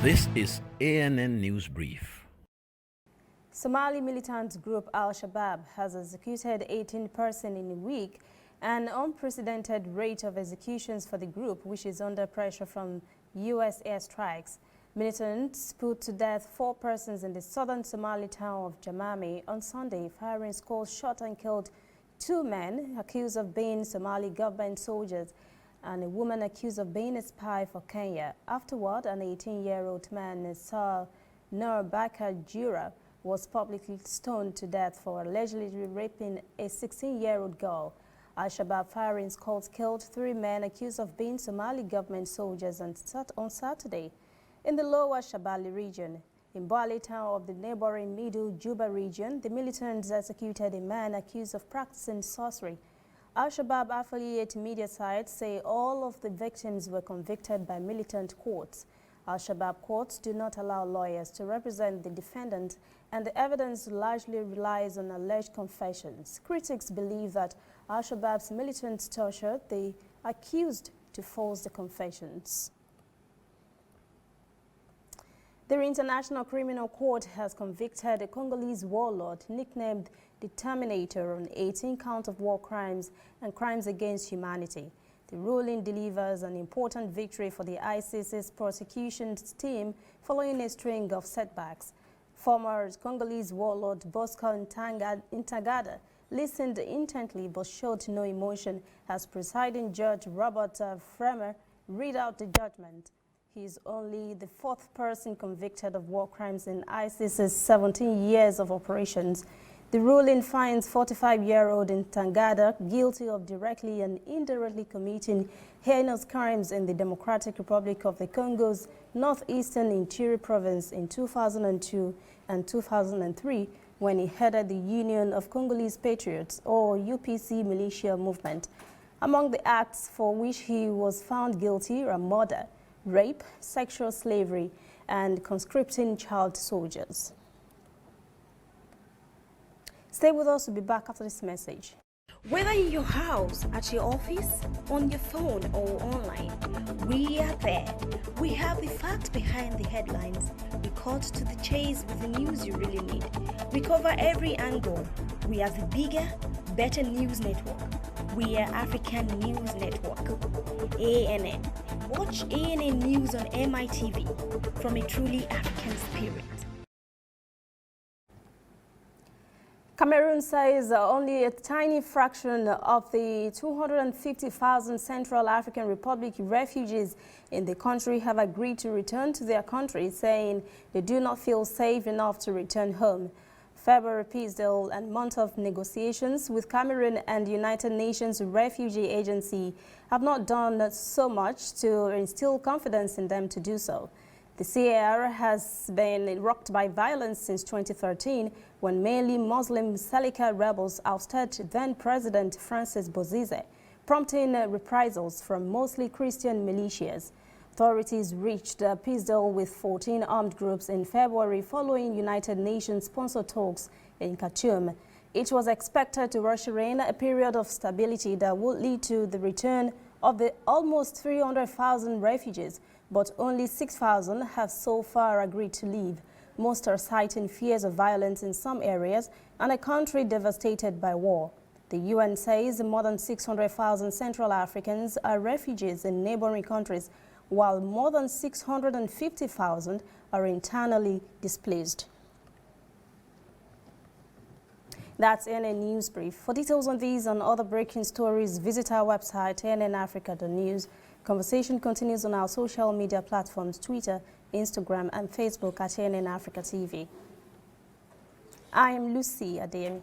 This is ANN News Brief. Somali militant group Al-Shabaab has executed 18 persons in a week, an unprecedented rate of executions for the group, which is under pressure from U.S. airstrikes. Militants put to death 4 persons in the southern Somali town of Jamame on Sunday. Firing squads shot and killed 2 men accused of being Somali government soldiers and a woman accused of being a spy for Kenya. Afterward, an 18-year-old man, Sir Nur Bakar Jura, was publicly stoned to death for allegedly raping a 16-year-old girl. Al-Shabaab firing squads killed 3 men accused of being Somali government soldiers on Saturday in the lower Shabelle region. In Bali town of the neighboring Middle Juba region, the militants executed a man accused of practicing sorcery. Al-Shabaab affiliate media sites say all of the victims were convicted by militant courts. Al-Shabaab courts do not allow lawyers to represent the defendant, and the evidence largely relies on alleged confessions. Critics believe that Al-Shabaab's militants tortured the accused to force the confessions. The International Criminal Court has convicted a Congolese warlord nicknamed the Terminator on 18 counts of war crimes and crimes against humanity. The ruling delivers an important victory for the ICC's prosecutions team following a string of setbacks. Former Congolese warlord Ntagada listened intently but showed no emotion as presiding judge Robert Fremer read out the judgment. He is only the 4th person convicted of war crimes in ICC's 17 years of operations. The ruling finds 45-year-old Ntagada guilty of directly and indirectly committing heinous crimes in the Democratic Republic of the Congo's northeastern interior province in 2002 and 2003, when he headed the Union of Congolese Patriots, or UPC militia movement. Among the acts for which he was found guilty are murder, rape, sexual slavery, and conscripting child soldiers. Stay with us. We'll be back after this message. Whether in your house, at your office, on your phone, or online, we are there. We have the facts behind the headlines. We cut to the chase with the news you really need. We cover every angle. We are the bigger, better news network. We are African News Network, ANN. Watch ANN News on MITV from a truly African spirit. Cameroon says only a tiny fraction of the 250,000 Central African Republic refugees in the country have agreed to return to their country, saying they do not feel safe enough to return home. February peace deal and month of negotiations with Cameroon and the United Nations Refugee Agency have not done so much to instill confidence in them to do so. The CAR has been rocked by violence since 2013, when mainly Muslim Seleka rebels ousted then-President Francis Bozize, prompting reprisals from mostly Christian militias. Authorities reached a peace deal with 14 armed groups in February following United Nations-sponsored talks in Khartoum. It was expected to usher in a period of stability that would lead to the return of the almost 300,000 refugees, but only 6,000 have so far agreed to leave. Most are citing fears of violence in some areas and a country devastated by war. The UN says more than 600,000 Central Africans are refugees in neighboring countries, while more than 650,000 are internally displaced. That's ANN News Brief. For details on these and other breaking stories, visit our website, annafrica.news. Conversation continues on our social media platforms, Twitter, Instagram, and Facebook at ANN Africa TV. I am Lucy Adeyemi.